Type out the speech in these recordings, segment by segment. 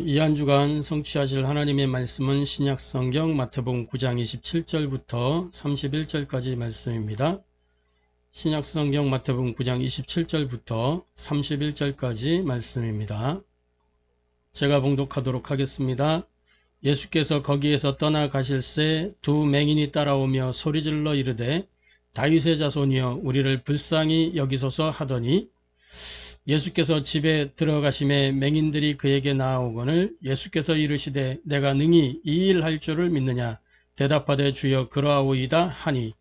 이 한 주간 성취하실 하나님의 말씀은 신약성경 마태복음 9장 27절부터 31절까지 말씀입니다. 신약성경 마태복음 9장 27절부터 31절까지 말씀입니다. 제가 봉독하도록 하겠습니다. 예수께서 거기에서 떠나가실새 두 맹인이 따라오며 소리질러 이르되 다윗의 자손이여 우리를 불쌍히 여기소서 하더니 예수께서 집에 들어가심에 맹인들이 그에게 나아오거늘 예수께서 이르시되 내가 능히 이 일 할 줄을 믿느냐 대답하되 주여 그러하오이다 하니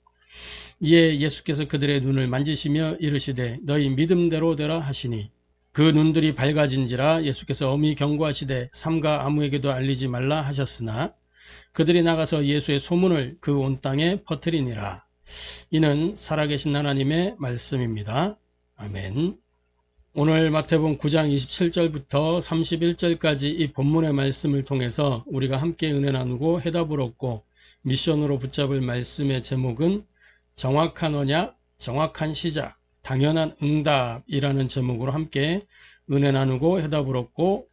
이에 예수께서 그들의 눈을 만지시며 이르시되 너희 믿음대로 되라 하시니 그 눈들이 밝아진지라 예수께서 엄히 경고하시되 삼가 아무에게도 알리지 말라 하셨으나 그들이 나가서 예수의 소문을 그 온 땅에 퍼뜨리니라. 이는 살아계신 하나님의 말씀입니다. 아멘. 오늘 마태복음 9장 27절부터 31절까지 이 본문의 말씀을 통해서 우리가 함께 은혜 나누고 해답을 얻고 미션으로 붙잡을 말씀의 제목은 정확한 언약, 정확한 시작, 당연한 응답이라는 제목으로 함께 은혜 나누고 해답을 얻고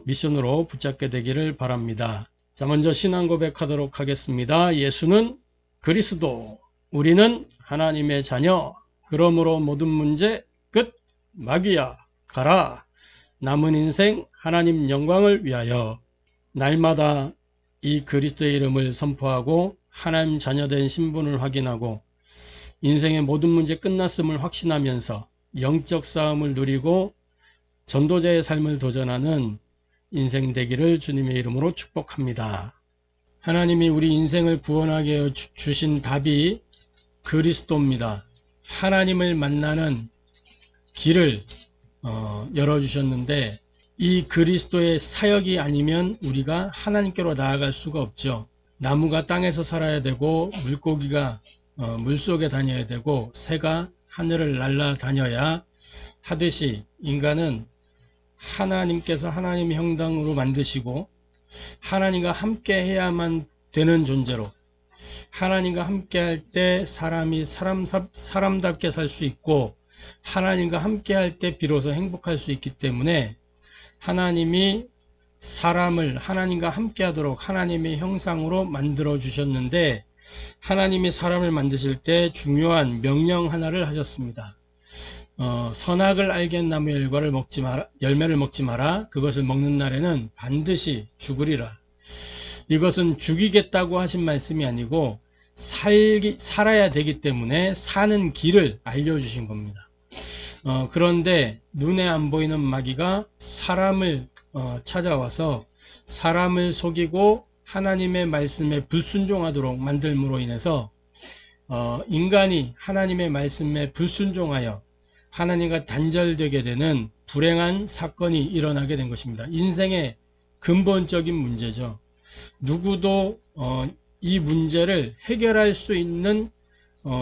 미션으로 붙잡게 되기를 바랍니다. 자, 먼저 신앙 고백하도록 하겠습니다. 예수는 그리스도, 우리는 하나님의 자녀, 그러므로 모든 문제 끝. 마귀야 가라. 남은 인생 하나님 영광을 위하여 날마다 이 그리스도의 이름을 선포하고 하나님 자녀된 신분을 확인하고 인생의 모든 문제 끝났음을 확신하면서 영적 싸움을 누리고 전도자의 삶을 도전하는 인생 되기를 주님의 이름으로 축복합니다. 하나님이 우리 인생을 구원하게 주신 답이 그리스도입니다. 하나님을 만나는 길을 열어주셨는데 이 그리스도의 사역이 아니면 우리가 하나님께로 나아갈 수가 없죠. 나무가 땅에서 살아야 되고 물고기가 물속에 다녀야 되고 새가 하늘을 날아다녀야 하듯이 인간은 하나님께서 하나님의 형상으로 만드시고 하나님과 함께 해야만 되는 존재로 하나님과 함께 할 때 사람이 사람답게 살 수 있고 하나님과 함께 할 때 비로소 행복할 수 있기 때문에 하나님이 사람을 하나님과 함께 하도록 하나님의 형상으로 만들어 주셨는데 하나님이 사람을 만드실 때 중요한 명령 하나를 하셨습니다. 선악을 알게 나무의 열매를 먹지 마라. 그것을 먹는 날에는 반드시 죽으리라. 이것은 죽이겠다고 하신 말씀이 아니고 살아야 되기 때문에 사는 길을 알려주신 겁니다. 그런데 눈에 안 보이는 마귀가 사람을 찾아와서 사람을 속이고 하나님의 말씀에 불순종하도록 만들므로 인해서 인간이 하나님의 말씀에 불순종하여 하나님과 단절되게 되는 불행한 사건이 일어나게 된 것입니다. 인생의 근본적인 문제죠. 누구도 이 문제를 해결할 수 있는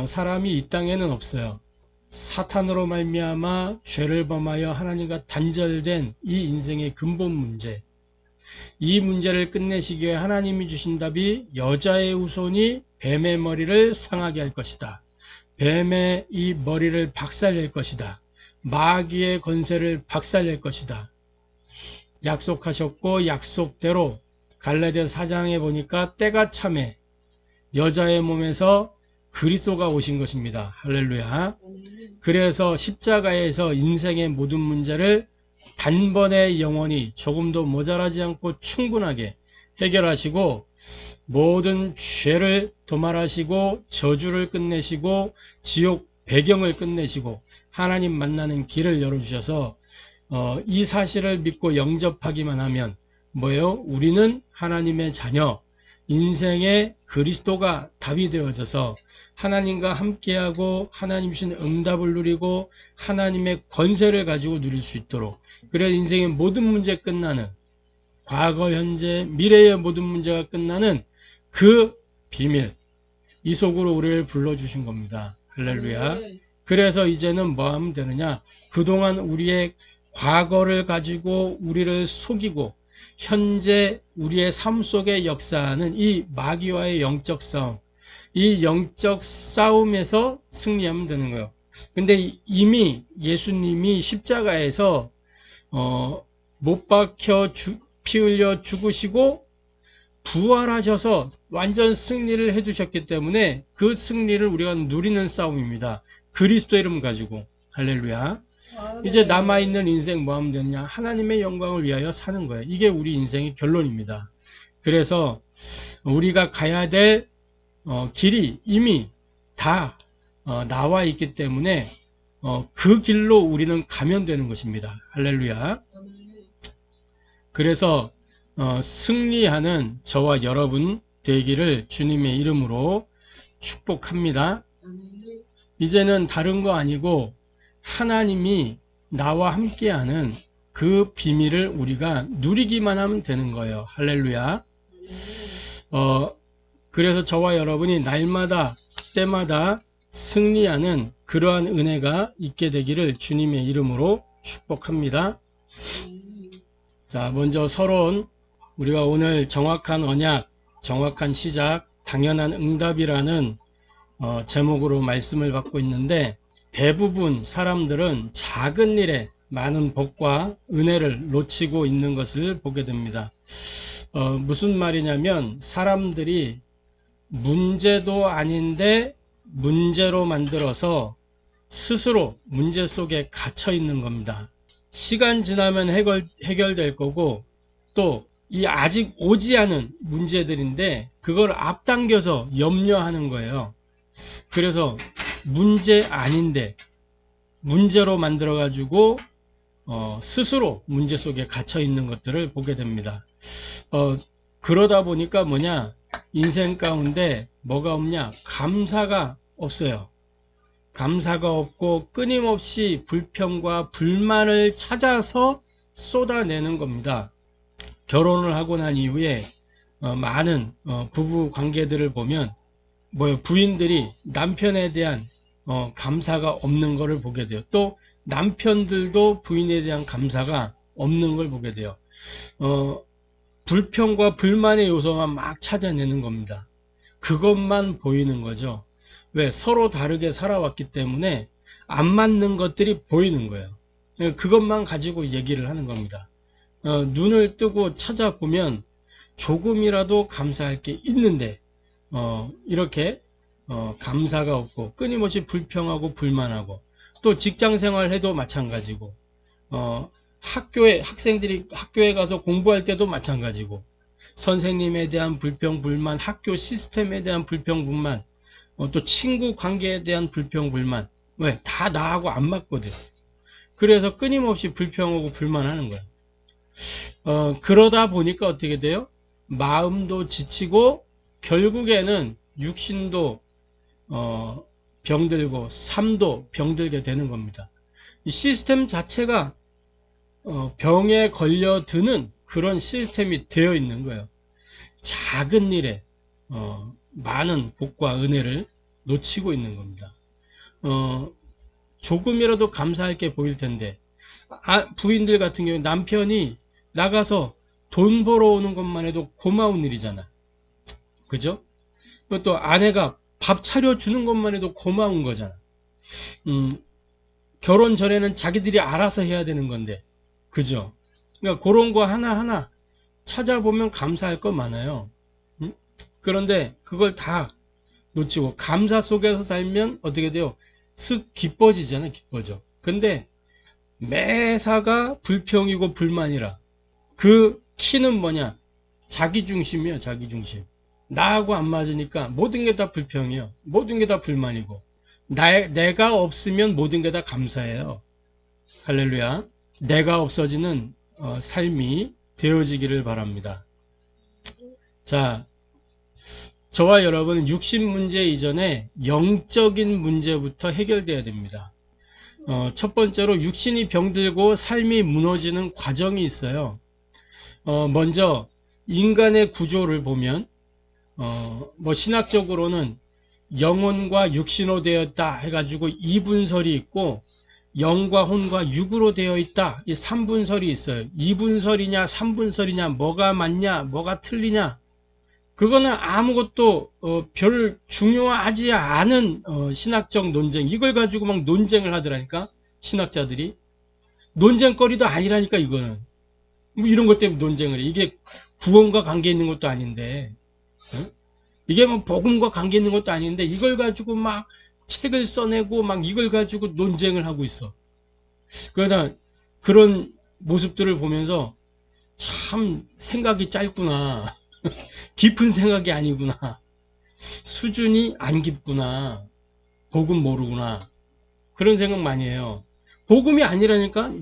사람이 이 땅에는 없어요. 사탄으로 말미암아 죄를 범하여 하나님과 단절된 이 인생의 근본 문제, 이 문제를 끝내시기 위해 하나님이 주신 답이 여자의 후손이 뱀의 머리를 상하게 할 것이다. 뱀의 이 머리를 박살낼 것이다. 마귀의 권세를 박살낼 것이다. 약속하셨고 약속대로 갈라디아 4장에 보니까 때가 참에 여자의 몸에서 그리스도가 오신 것입니다. 할렐루야. 그래서 십자가에서 인생의 모든 문제를 단번에 영원히 조금도 모자라지 않고 충분하게 해결하시고 모든 죄를 도말하시고 저주를 끝내시고 지옥 배경을 끝내시고 하나님 만나는 길을 열어주셔서 이 사실을 믿고 영접하기만 하면 뭐예요? 우리는 하나님의 자녀, 인생의 그리스도가 답이 되어져서 하나님과 함께하고 하나님 주신 응답을 누리고 하나님의 권세를 가지고 누릴 수 있도록 그래야 인생의 모든 문제 끝나는 과거, 현재, 미래의 모든 문제가 끝나는 그 비밀 이 속으로 우리를 불러주신 겁니다. 할렐루야. 그래서 이제는 뭐 하면 되느냐? 그동안 우리의 과거를 가지고 우리를 속이고 현재 우리의 삶 속에 역사하는 이 마귀와의 영적 싸움, 이 영적 싸움에서 승리하면 되는 거예요. 근데 이미 예수님이 십자가에서 못 박혀 피 흘려 죽으시고 부활하셔서 완전 승리를 해주셨기 때문에 그 승리를 우리가 누리는 싸움입니다. 그리스도 이름 가지고. 할렐루야. 이제 남아있는 인생 뭐 하면 되느냐? 하나님의 영광을 위하여 사는 거예요. 이게 우리 인생의 결론입니다. 그래서 우리가 가야 될 길이 이미 다 나와 있기 때문에 그 길로 우리는 가면 되는 것입니다. 할렐루야. 그래서 승리하는 저와 여러분 되기를 주님의 이름으로 축복합니다. 이제는 다른 거 아니고 하나님이 나와 함께하는 그 비밀을 우리가 누리기만 하면 되는 거예요. 할렐루야. 그래서 저와 여러분이 날마다 때마다 승리하는 그러한 은혜가 있게 되기를 주님의 이름으로 축복합니다. 자, 먼저 서론, 우리가 오늘 정확한 언약, 정확한 시작, 당연한 응답이라는 제목으로 말씀을 받고 있는데, 대부분 사람들은 작은 일에 많은 복과 은혜를 놓치고 있는 것을 보게 됩니다. 무슨 말이냐면 사람들이 문제도 아닌데 문제로 만들어서 스스로 문제 속에 갇혀 있는 겁니다. 시간 지나면 해결될 거고, 또 이 아직 오지 않은 문제들인데 그걸 앞당겨서 염려하는 거예요. 그래서 문제 아닌데 문제로 만들어 가지고 스스로 문제 속에 갇혀 있는 것들을 보게 됩니다. 그러다 보니까 뭐냐, 인생 가운데 뭐가 없냐, 감사가 없어요. 감사가 없고 끊임없이 불평과 불만을 찾아서 쏟아내는 겁니다. 결혼을 하고 난 이후에 많은 부부 관계들을 보면 부인들이 남편에 대한 감사가 없는 것을 보게 돼요. 또 남편들도 부인에 대한 감사가 없는 걸 보게 돼요. 불평과 불만의 요소만 막 찾아내는 겁니다. 그것만 보이는 거죠. 왜? 서로 다르게 살아왔기 때문에 안 맞는 것들이 보이는 거예요. 그것만 가지고 얘기를 하는 겁니다. 눈을 뜨고 찾아보면 조금이라도 감사할 게 있는데 이렇게 감사가 없고 끊임없이 불평하고 불만하고, 또 직장생활 해도 마찬가지고, 학생들이 학교에 가서 공부할 때도 마찬가지고, 선생님에 대한 불평 불만, 학교 시스템에 대한 불평 불만, 또 친구 관계에 대한 불평 불만. 왜? 다 나하고 안 맞거든. 그래서 끊임없이 불평하고 불만하는 거야. 그러다 보니까 어떻게 돼요? 마음도 지치고 결국에는 육신도 병들고 삶도 병들게 되는 겁니다. 이 시스템 자체가 병에 걸려드는 그런 시스템이 되어 있는 거예요. 작은 일에 많은 복과 은혜를 놓치고 있는 겁니다. 조금이라도 감사할 게 보일 텐데, 부인들 같은 경우 남편이 나가서 돈 벌어오는 것만 해도 고마운 일이잖아. 그죠? 또 아내가 밥 차려주는 것만 해도 고마운 거잖아. 결혼 전에는 자기들이 알아서 해야 되는 건데, 그죠? 그러니까 그런 거 하나하나 찾아보면 감사할 거 많아요. 그런데 그걸 다 놓치고 감사 속에서 살면 어떻게 돼요? 기뻐지잖아요. 기뻐져. 근데 매사가 불평이고 불만이라, 그 키는 뭐냐? 자기중심이에요. 자기중심. 나하고 안 맞으니까 모든 게 다 불평이에요. 모든 게 다 불만이고, 내가 없으면 모든 게 다 감사해요. 할렐루야. 내가 없어지는 삶이 되어지기를 바랍니다. 자, 저와 여러분은 육신 문제 이전에 영적인 문제부터 해결돼야 됩니다. 첫 번째로 육신이 병들고 삶이 무너지는 과정이 있어요. 먼저 인간의 구조를 보면 신학적으로는 영혼과 육신으로 되어 있다 해가지고 2분설이 있고, 영과 혼과 육으로 되어 있다, 이 3분설이 있어요. 2분설이냐 3분설이냐, 뭐가 맞냐 뭐가 틀리냐, 그거는 아무것도 별 중요하지 않은 신학적 논쟁, 이걸 가지고 막 논쟁을 하더라니까. 신학자들이 논쟁거리도 아니라니까. 이거는 뭐 이런 것 때문에 논쟁을 해. 이게 구원과 관계 있는 것도 아닌데, 이게 뭐 복음과 관계 있는 것도 아닌데 이걸 가지고 막 책을 써내고 막 이걸 가지고 논쟁을 하고 있어. 그러다 그런 모습들을 보면서 참 생각이 짧구나. 깊은 생각이 아니구나. 수준이 안 깊구나. 복음 모르구나. 그런 생각 많이 해요. 복음이 아니라니까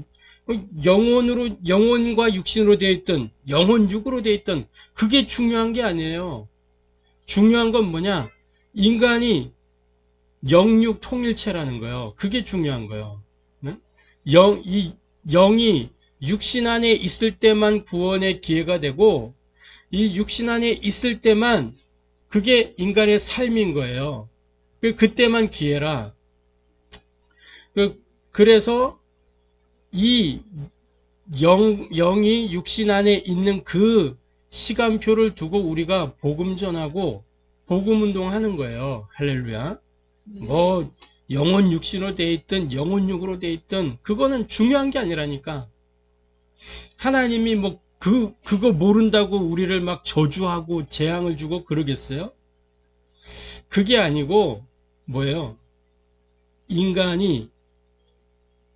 영혼으로, 영혼과 육신으로 되어 있던, 영혼육으로 되어 있던, 그게 중요한 게 아니에요. 중요한 건 뭐냐? 인간이 영육 통일체라는 거예요. 그게 중요한 거예요. 네? 이 영이 육신 안에 있을 때만 구원의 기회가 되고, 이 육신 안에 있을 때만 그게 인간의 삶인 거예요. 그때만 기회라. 그래서 이 영이 육신 안에 있는 그 시간표를 두고 우리가 복음 전하고 복음 운동하는 거예요. 할렐루야. 뭐 영혼 육신으로 돼 있든 영혼 육으로 돼 있든 그거는 중요한 게 아니라니까. 하나님이 뭐 그거 모른다고 우리를 막 저주하고 재앙을 주고 그러겠어요? 그게 아니고 뭐예요? 인간이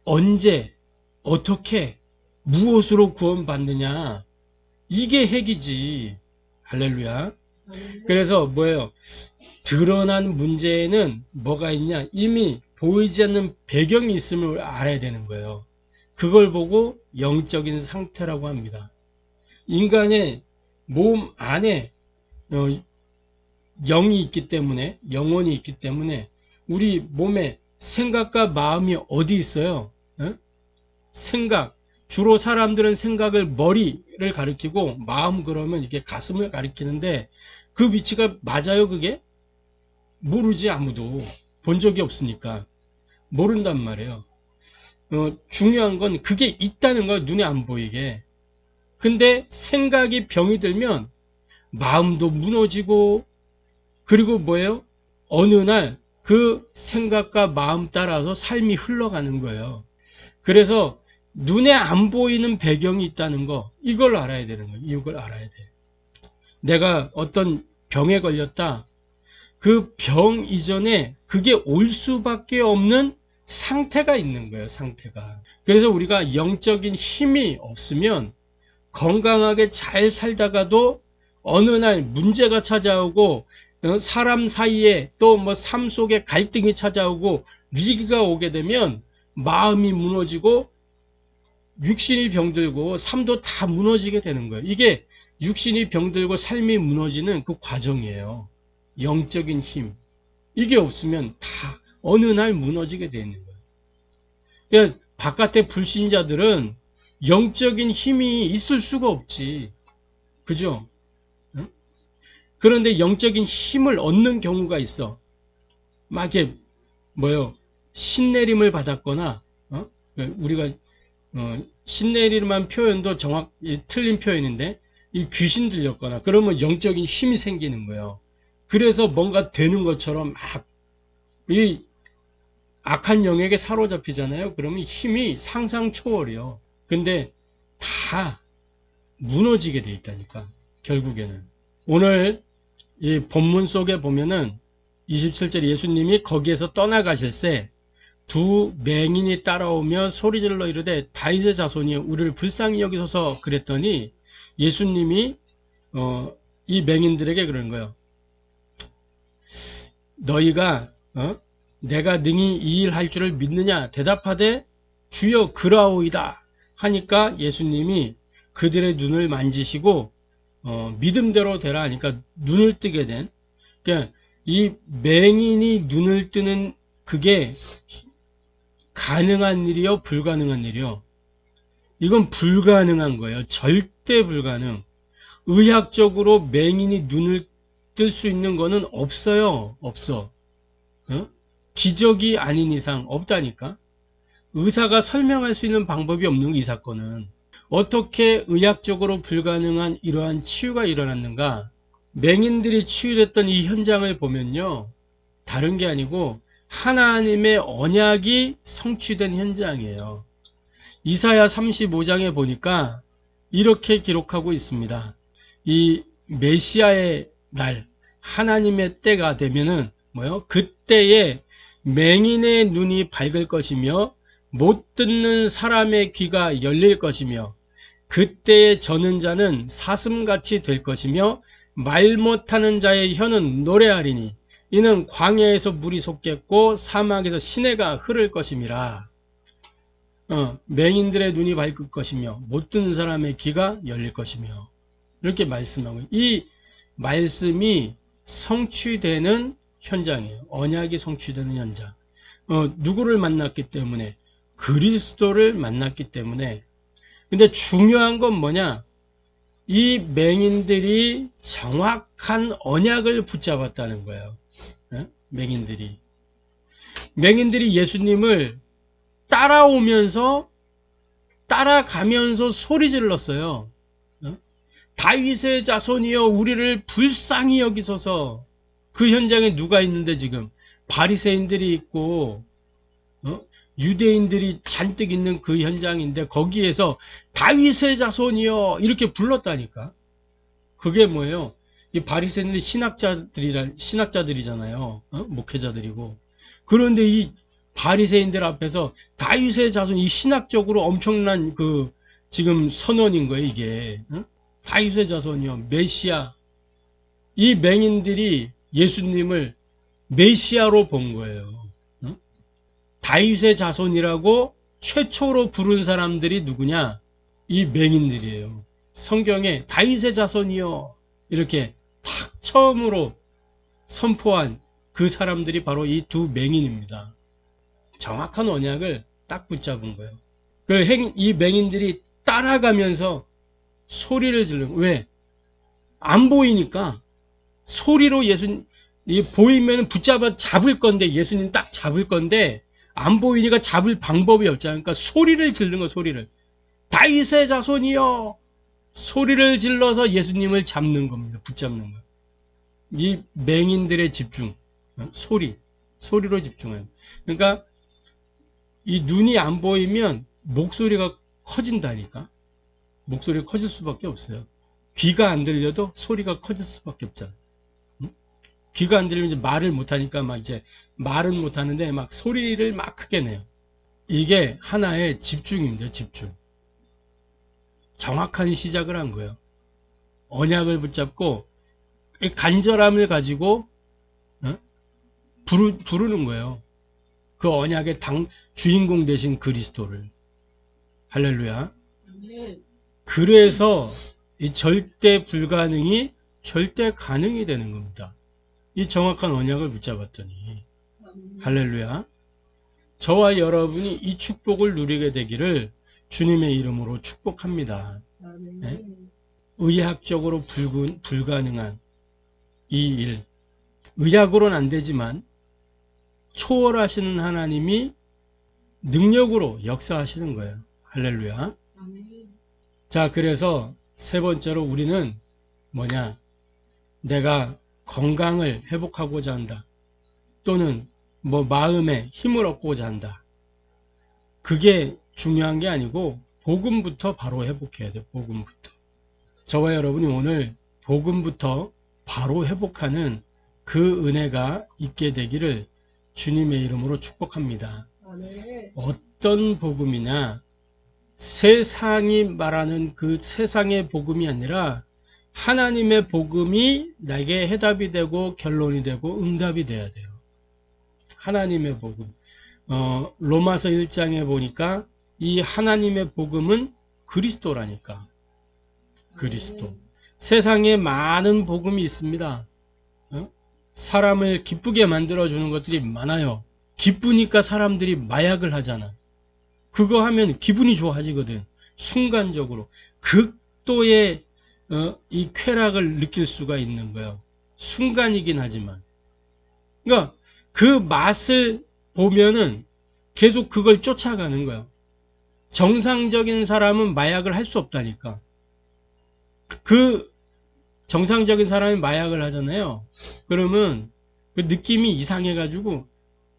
언제 어떻게 무엇으로 구원받느냐, 이게 핵이지. 할렐루야. 그래서 뭐예요? 드러난 문제에는 뭐가 있냐? 이미 보이지 않는 배경이 있음을 알아야 되는 거예요. 그걸 보고 영적인 상태라고 합니다. 인간의 몸 안에 영이 있기 때문에, 영혼이 있기 때문에 우리 몸에 생각과 마음이 어디 있어요? 생각. 주로 사람들은 생각을 머리를 가리키고 마음 그러면 이게 가슴을 가리키는데 그 위치가 맞아요, 그게? 모르지, 아무도. 본 적이 없으니까. 모른단 말이에요. 중요한 건 그게 있다는 거야, 눈에 안 보이게. 근데 생각이 병이 들면 마음도 무너지고, 그리고 뭐예요? 어느 날 그 생각과 마음 따라서 삶이 흘러가는 거예요. 그래서 눈에 안 보이는 배경이 있다는 거, 이걸 알아야 되는 거예요. 이걸 알아야 돼. 내가 어떤 병에 걸렸다. 그 병 이전에 그게 올 수밖에 없는 상태가 있는 거예요. 상태가. 그래서 우리가 영적인 힘이 없으면 건강하게 잘 살다가도 어느 날 문제가 찾아오고 사람 사이에 또 뭐 삶 속에 갈등이 찾아오고 위기가 오게 되면 마음이 무너지고 육신이 병들고 삶도 다 무너지게 되는 거예요. 이게 육신이 병들고 삶이 무너지는 그 과정이에요. 영적인 힘. 이게 없으면 다 어느 날 무너지게 되는 거예요. 그러니까 바깥의 불신자들은 영적인 힘이 있을 수가 없지. 그죠? 그런데 영적인 힘을 얻는 경우가 있어. 막 이렇게 신내림을 받았거나, 우리가 신내림만 표현도 틀린 표현인데, 이 귀신 들렸거나, 그러면 영적인 힘이 생기는 거예요. 그래서 뭔가 되는 것처럼 이 악한 영에게 사로잡히잖아요. 그러면 힘이 상상 초월이요. 근데 다 무너지게 돼 있다니까, 결국에는. 오늘 이 본문 속에 보면은 27절 예수님이 거기에서 떠나가실새 두 맹인이 따라오며 소리질러 이르되 다윗의 자손이 우리를 불쌍히 여기소서 그랬더니 예수님이 이 맹인들에게 그러는 거예요. 너희가 내가 능히 이 일 할 줄을 믿느냐? 대답하되 주여 그라오이다 하니까 예수님이 그들의 눈을 만지시고 믿음대로 되라 하니까 눈을 뜨게 된, 그러니까 이 맹인이 눈을 뜨는 그게 가능한 일이요, 불가능한 일이요? 이건 불가능한 거예요. 절대 불가능. 의학적으로 맹인이 눈을 뜰 수 있는 거는 없어요. 없어. 기적이 아닌 이상 없다니까. 의사가 설명할 수 있는 방법이 없는 이 사건은. 어떻게 의학적으로 불가능한 이러한 치유가 일어났는가? 맹인들이 치유됐던 이 현장을 보면요, 다른 게 아니고 하나님의 언약이 성취된 현장이에요. 이사야 35장에 보니까 이렇게 기록하고 있습니다. 이 메시아의 날, 하나님의 때가 되면은 뭐요? 그때에 맹인의 눈이 밝을 것이며 못 듣는 사람의 귀가 열릴 것이며 그때에 저는 자는 사슴같이 될 것이며 말 못하는 자의 혀는 노래하리니 이는 광야에서 물이 솟겠고 사막에서 시내가 흐를 것임이라. 맹인들의 눈이 밝을 것이며 못 듣는 사람의 귀가 열릴 것이며 이렇게 말씀하고 이 말씀이 성취되는 현장이에요. 언약이 성취되는 현장. 누구를 만났기 때문에? 그리스도를 만났기 때문에. 근데 중요한 건 뭐냐? 이 맹인들이 정확한 언약을 붙잡았다는 거예요. 맹인들이 예수님을 따라가면서 소리 질렀어요. 다윗의 자손이여 우리를 불쌍히 여기소서. 그 현장에 누가 있는데 지금 바리새인들이 있고 유대인들이 잔뜩 있는 그 현장인데 거기에서 다윗의 자손이여 이렇게 불렀다니까. 그게 뭐예요? 이 바리새인들이 신학자들이잖아요. 목회자들이고. 그런데 이 바리새인들 앞에서 다윗의 자손, 이 신학적으로 엄청난 그 지금 선언인 거예요, 이게. 다윗의 자손이요, 메시아. 이 맹인들이 예수님을 메시아로 본 거예요. 다윗의 자손이라고 최초로 부른 사람들이 누구냐? 이 맹인들이에요. 성경에 다윗의 자손이요 이렇게 탁 처음으로 선포한 그 사람들이 바로 이 두 맹인입니다. 정확한 언약을 딱 붙잡은 거예요. 이 맹인들이 따라가면서 소리를 지르고, 왜? 안 보이니까 소리로 예수님, 보이면 잡을 건데, 예수님 딱 잡을 건데 안 보이니까 잡을 방법이 없잖아요. 그러니까 소리를 지르는 거, 소리를. 다윗의 자손이여! 소리를 질러서 예수님을 잡는 겁니다. 붙잡는 거예요. 이 맹인들의 집중, 소리로 집중해요. 그러니까 이 눈이 안 보이면 목소리가 커진다니까. 목소리가 커질 수밖에 없어요. 귀가 안 들려도 소리가 커질 수밖에 없잖아. 귀가 안 들리면 이제 말을 못하니까 말은 못하는데 막 소리를 막 크게 내요. 이게 하나의 집중입니다. 집중. 정확한 시작을 한 거예요. 언약을 붙잡고 간절함을 가지고 부르는 거예요. 그 언약의 주인공 되신 그리스도를. 할렐루야. 그래서 이 절대 불가능이 절대 가능이 되는 겁니다. 이 정확한 언약을 붙잡았더니. 할렐루야. 저와 여러분이 이 축복을 누리게 되기를 주님의 이름으로 축복합니다. 네? 의학적으로 불가능한 이 일, 의학으로는 안 되지만 초월하시는 하나님이 능력으로 역사하시는 거예요. 할렐루야. 자, 그래서 세 번째로 우리는 뭐냐? 내가 건강을 회복하고자 한다. 또는 마음에 힘을 얻고자 한다. 그게 중요한 게 아니고 복음부터 바로 회복해야 돼요. 복음부터. 저와 여러분이 오늘 복음부터 바로 회복하는 그 은혜가 있게 되기를 주님의 이름으로 축복합니다. 어떤 복음이냐? 세상이 말하는 그 세상의 복음이 아니라 하나님의 복음이 나에게 해답이 되고 결론이 되고 응답이 돼야 돼요. 하나님의 복음. 로마서 1장에 보니까 이 하나님의 복음은 그리스도라니까. 그리스도. 세상에 많은 복음이 있습니다. 사람을 기쁘게 만들어주는 것들이 많아요. 기쁘니까 사람들이 마약을 하잖아. 그거 하면 기분이 좋아지거든. 순간적으로. 극도의 이 쾌락을 느낄 수가 있는 거예요. 순간이긴 하지만. 그러니까 그 맛을 보면은 계속 그걸 쫓아가는 거예요. 정상적인 사람은 마약을 할 수 없다니까. 그 정상적인 사람이 마약을 하잖아요. 그러면 그 느낌이 이상해가지고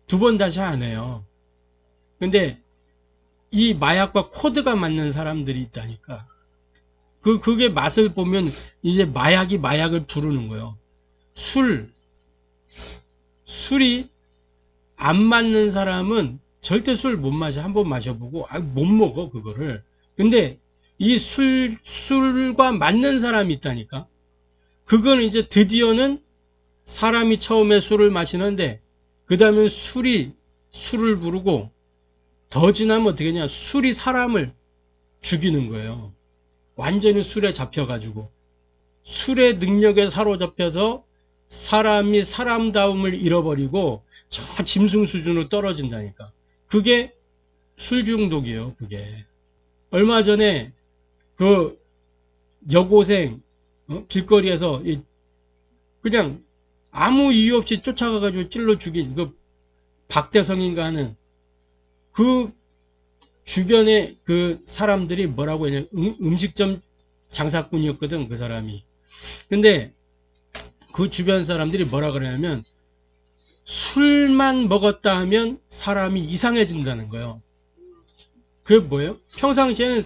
두 번 다시 안 해요. 근데 이 마약과 코드가 맞는 사람들이 있다니까. 그게 맛을 보면 이제 마약이 마약을 부르는 거예요. 술이 안 맞는 사람은 절대 술 못 마셔. 한번 마셔보고, 못 먹어, 그거를. 근데 이 술과 맞는 사람이 있다니까? 그거는 이제 드디어는 사람이 처음에 술을 마시는데, 그 다음에 술이 술을 부르고, 더 지나면 어떻게 하냐. 술이 사람을 죽이는 거예요. 완전히 술에 잡혀가지고. 술의 능력에 사로잡혀서 사람이 사람다움을 잃어버리고 저 짐승 수준으로 떨어진다니까. 그게 술 중독이에요, 그게. 얼마 전에 그 여고생 길거리에서 그냥 아무 이유 없이 쫓아가가지고 찔러 죽인 그 박대성인가 하는 그 주변에 그 사람들이 뭐라고 했냐. 음식점 장사꾼이었거든, 그 사람이. 근데 그 주변 사람들이 뭐라 그러냐면 술만 먹었다 하면 사람이 이상해진다는 거예요. 그게 뭐예요? 평상시에는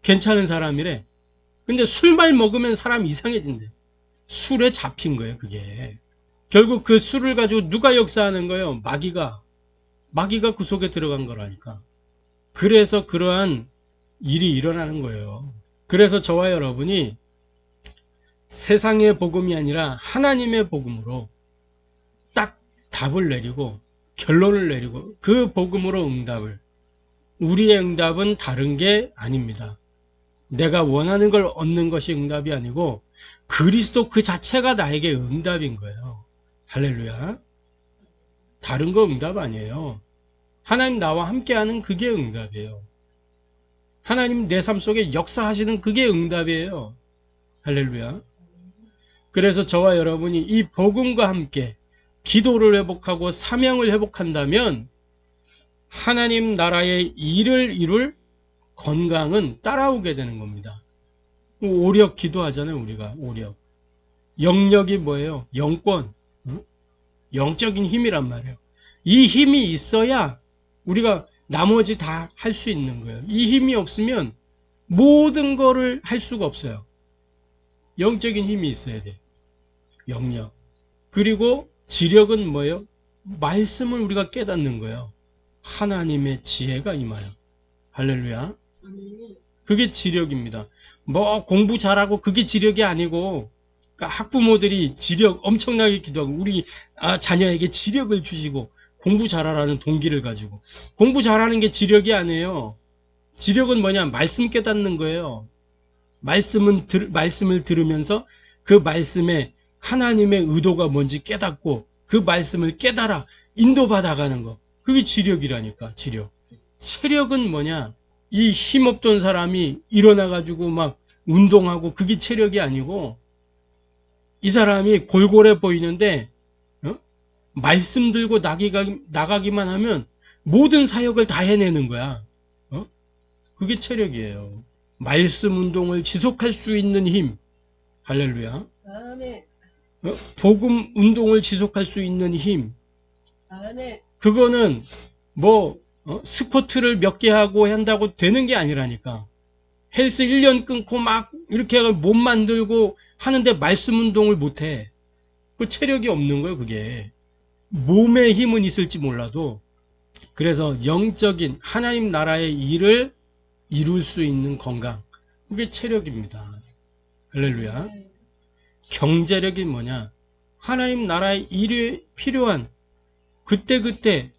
괜찮은 사람이래. 근데 술만 먹으면 사람이 이상해진대. 술에 잡힌 거예요, 그게. 결국 그 술을 가지고 누가 역사하는 거예요? 마귀가 그 속에 들어간 거라니까. 그래서 그러한 일이 일어나는 거예요. 그래서 저와 여러분이 세상의 복음이 아니라 하나님의 복음으로 딱 답을 내리고 결론을 내리고 그 복음으로 응답을. 우리의 응답은 다른 게 아닙니다. 내가 원하는 걸 얻는 것이 응답이 아니고 그리스도 그 자체가 나에게 응답인 거예요. 할렐루야. 다른 거 응답 아니에요. 하나님 나와 함께하는 그게 응답이에요. 하나님 내 삶 속에 역사하시는 그게 응답이에요. 할렐루야. 그래서 저와 여러분이 이 복음과 함께 기도를 회복하고 사명을 회복한다면 하나님 나라의 일을 이룰 건강은 따라오게 되는 겁니다. 오력 기도하잖아요, 우리가. 오력. 영력이 뭐예요? 영권. 영적인 힘이란 말이에요. 이 힘이 있어야 우리가 나머지 다 할 수 있는 거예요. 이 힘이 없으면 모든 거를 할 수가 없어요. 영적인 힘이 있어야 돼요. 영력. 그리고 지력은 뭐예요? 말씀을 우리가 깨닫는 거예요. 하나님의 지혜가 임하여. 할렐루야. 그게 지력입니다. 뭐 공부 잘하고 그게 지력이 아니고, 그러니까 학부모들이 지력 엄청나게 기도하고 우리 자녀에게 지력을 주시고 공부 잘하라는 동기를 가지고. 공부 잘하는 게 지력이 아니에요. 지력은 뭐냐? 말씀 깨닫는 거예요. 말씀을 들으면서 그 말씀에 하나님의 의도가 뭔지 깨닫고 그 말씀을 깨달아 인도받아가는 거. 그게 지력이라니까. 지력. 체력은 뭐냐? 이 힘없던 사람이 일어나가지고 막 운동하고 그게 체력이 아니고, 이 사람이 골골해 보이는데 말씀 들고 나가기만 하면 모든 사역을 다 해내는 거야. 그게 체력이에요. 말씀 운동을 지속할 수 있는 힘. 할렐루야. 아멘. 복음 운동을 지속할 수 있는 힘. 아멘. 그거는 뭐 스쿼트를 몇 개 하고 한다고 되는 게 아니라니까. 헬스 1년 끊고 막 이렇게 몸 만들고 하는데 말씀 운동을 못해. 그 체력이 없는 거예요, 그게. 몸에 힘은 있을지 몰라도. 그래서 영적인 하나님 나라의 일을 이룰 수 있는 건강. 그게 체력입니다. 할렐루야. 경제력이 뭐냐? 하나님 나라의 일이 필요한 그때그때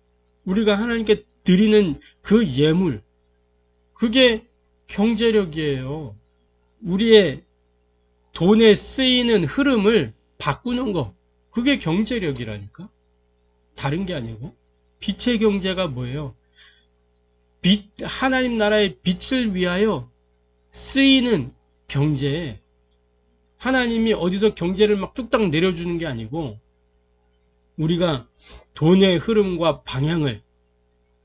우리가 하나님께 드리는 그 예물. 그게 경제력이에요. 우리의 돈에 쓰이는 흐름을 바꾸는 거. 그게 경제력이라니까. 다른 게 아니고. 빛의 경제가 뭐예요? 하나님 나라의 빛을 위하여 쓰이는 경제. 하나님이 어디서 경제를 막 뚝딱 내려주는 게 아니고 우리가 돈의 흐름과 방향을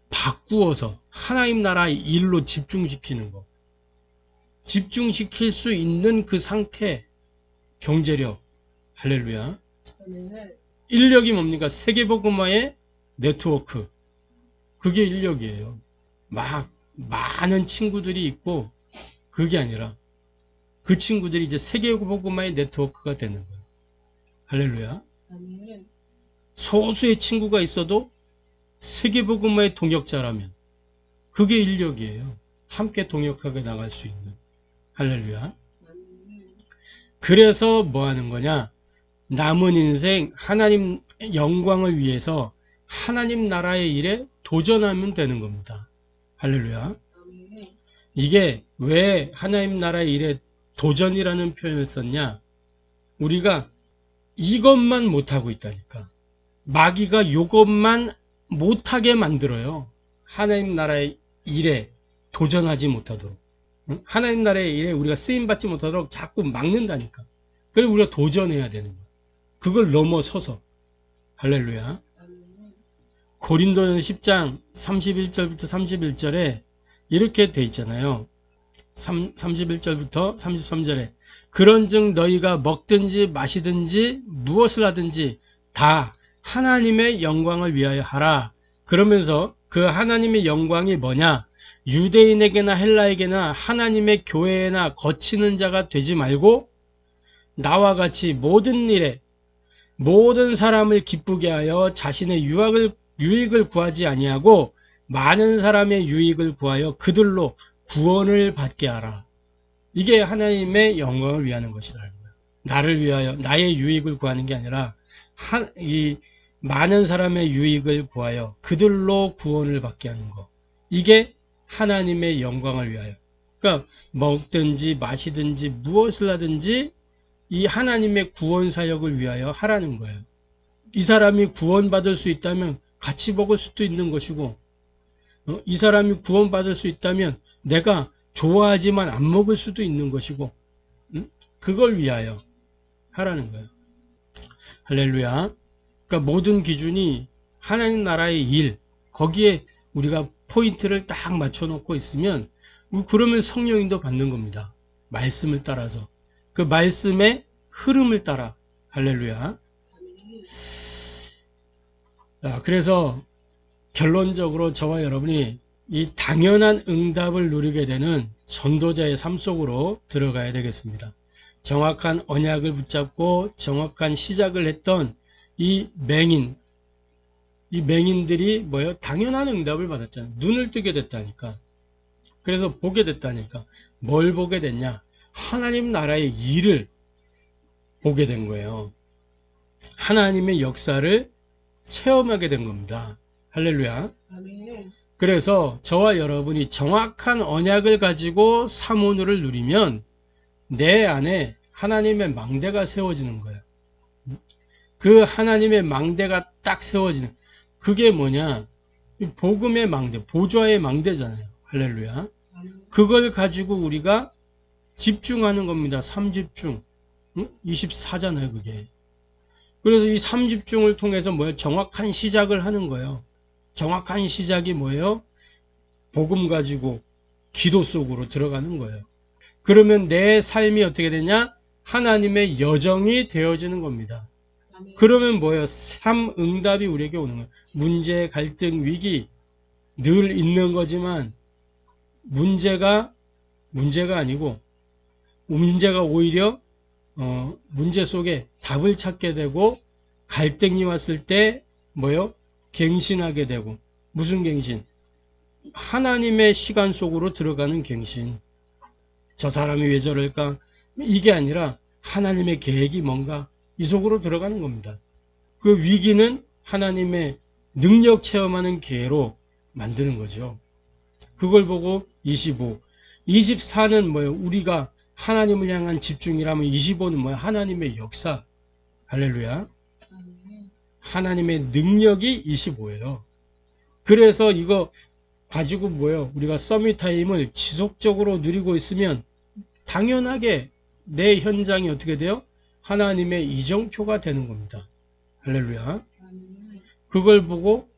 바꾸어서 하나님 나라의 일로 집중시키는 거. 집중시킬 수 있는 그 상태. 경제력. 할렐루야. 인력이 뭡니까? 세계복음화의 네트워크. 그게 인력이에요. 막 많은 친구들이 있고 그게 아니라 그 친구들이 이제 세계복음화의 네트워크가 되는 거예요. 할렐루야. 아멘. 소수의 친구가 있어도 세계복음화의 동역자라면 그게 인력이에요. 함께 동역하게 나갈 수 있는. 할렐루야. 아멘. 그래서 뭐 하는 거냐? 남은 인생 하나님 영광을 위해서 하나님 나라의 일에 도전하면 되는 겁니다. 할렐루야. 아멘. 이게 왜 하나님 나라의 일에 도전이라는 표현을 썼냐? 우리가 이것만 못하고 있다니까. 마귀가 이것만 못하게 만들어요. 하나님 나라의 일에 도전하지 못하도록. 응? 하나님 나라의 일에 우리가 쓰임받지 못하도록 자꾸 막는다니까. 그래서 우리가 도전해야 되는 거야. 그걸 넘어서서. 할렐루야. 아멘. 고린도전 10장 31절부터 31절에 이렇게 돼 있잖아요. 31절부터 33절에 그런즉 너희가 먹든지 마시든지 무엇을 하든지 다 하나님의 영광을 위하여 하라. 그러면서 그 하나님의 영광이 뭐냐? 유대인에게나 헬라에게나 하나님의 교회에나 거치는 자가 되지 말고 나와 같이 모든 일에 모든 사람을 기쁘게 하여 자신의 유익을 구하지 아니하고 많은 사람의 유익을 구하여 그들로 구원을 받게 하라. 이게 하나님의 영광을 위하는 것이다. 나를 위하여 나의 유익을 구하는 게 아니라 이 많은 사람의 유익을 구하여 그들로 구원을 받게 하는 것. 이게 하나님의 영광을 위하여. 그러니까 먹든지 마시든지 무엇을 하든지 이 하나님의 구원 사역을 위하여 하라는 거예요. 이 사람이 구원받을 수 있다면 같이 먹을 수도 있는 것이고, 이 사람이 구원받을 수 있다면 내가 좋아하지만 안 먹을 수도 있는 것이고, 그걸 위하여 하라는 거예요. 할렐루야. 그러니까 모든 기준이 하나님 나라의 일, 거기에 우리가 포인트를 딱 맞춰놓고 있으면 그러면 성령인도 받는 겁니다. 말씀을 따라서. 그 말씀의 흐름을 따라. 할렐루야. 그래서 결론적으로 저와 여러분이 이 당연한 응답을 누리게 되는 전도자의 삶 속으로 들어가야 되겠습니다. 정확한 언약을 붙잡고 정확한 시작을 했던 이 맹인들이 뭐예요? 당연한 응답을 받았잖아요. 눈을 뜨게 됐다니까. 그래서 보게 됐다니까. 뭘 보게 됐냐? 하나님 나라의 일을 보게 된 거예요. 하나님의 역사를 체험하게 된 겁니다. 할렐루야. 아멘. 그래서 저와 여러분이 정확한 언약을 가지고 사모누를 누리면 내 안에 하나님의 망대가 세워지는 거예요. 그 하나님의 망대가 딱 세워지는, 그게 뭐냐? 복음의 망대, 보좌의 망대잖아요. 할렐루야. 아멘. 그걸 가지고 우리가 집중하는 겁니다. 3집중. 24잖아요, 그게. 그래서 이 3집중을 통해서 뭐예요? 정확한 시작을 하는 거예요. 정확한 시작이 뭐예요? 복음 가지고 기도 속으로 들어가는 거예요. 그러면 내 삶이 어떻게 되냐? 하나님의 여정이 되어지는 겁니다. 아멘. 그러면 뭐예요? 삶 응답이 우리에게 오는 거예요. 문제, 갈등, 위기 늘 있는 거지만 문제가 아니고 문제가 오히려 문제 속에 답을 찾게 되고 갈등이 왔을 때 뭐요? 갱신하게 되고. 무슨 갱신? 하나님의 시간 속으로 들어가는 갱신. 저 사람이 왜 저럴까? 이게 아니라 하나님의 계획이 뭔가 이 속으로 들어가는 겁니다. 그 위기는 하나님의 능력 체험하는 기회로 만드는 거죠. 그걸 보고 25, 24는 뭐예요? 우리가 하나님을 향한 집중이라면 25는 뭐예요? 하나님의 역사. 할렐루야. 아멘. 하나님의 능력이 25예요. 그래서 이거 가지고 뭐예요? 우리가 서밋타임을 지속적으로 누리고 있으면 당연하게 내 현장이 어떻게 돼요? 하나님의 이정표가 되는 겁니다. 할렐루야. 아멘. 그걸 보고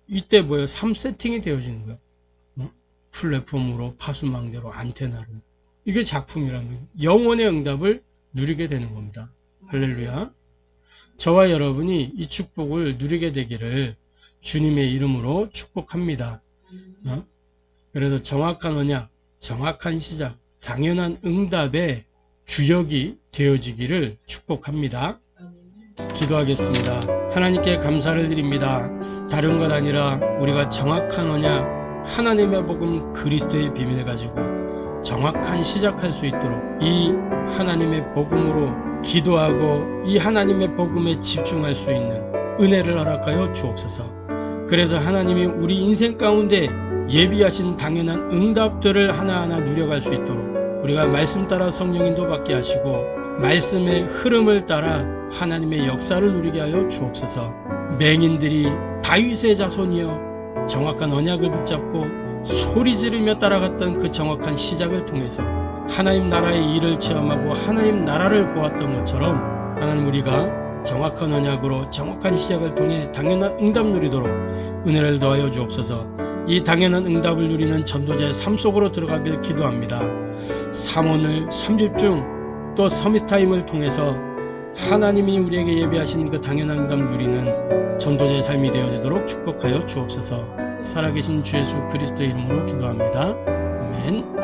이때 뭐예요? 3세팅이 되어지는 거예요. 플랫폼으로, 파수망대로, 안테나로. 이게 작품이라면 영원의 응답을 누리게 되는 겁니다. 할렐루야. 저와 여러분이 이 축복을 누리게 되기를 주님의 이름으로 축복합니다. 그래서 정확한 언약, 정확한 시작, 당연한 응답의 주역이 되어지기를 축복합니다. 아멘. 기도하겠습니다. 하나님께 감사를 드립니다. 다른 것 아니라 우리가 정확한 언약, 하나님의 복음 그리스도의 비밀을 가지고 정확한 시작할 수 있도록 이 하나님의 복음으로 기도하고 이 하나님의 복음에 집중할 수 있는 은혜를 허락하여 주옵소서. 그래서 하나님이 우리 인생 가운데 예비하신 당연한 응답들을 하나하나 누려갈 수 있도록 우리가 말씀 따라 성령 인도 받게 하시고 말씀의 흐름을 따라 하나님의 역사를 누리게 하여 주옵소서. 맹인들이 다윗의 자손이여 정확한 언약을 붙잡고 소리 지르며 따라갔던 그 정확한 시작을 통해서 하나님 나라의 일을 체험하고 하나님 나라를 보았던 것처럼 하나님 우리가 정확한 언약으로 정확한 시작을 통해 당연한 응답 누리도록 은혜를 더하여 주옵소서. 이 당연한 응답을 누리는 전도자의 삶 속으로 들어가길 기도합니다. 3오늘 3집중 또 서밋타임을 통해서 하나님이 우리에게 예비하신 그 당연한 응답 누리는 전도자의 삶이 되어지도록 축복하여 주옵소서. 살아계신 주 예수 그리스도의 이름으로 기도합니다. 아멘.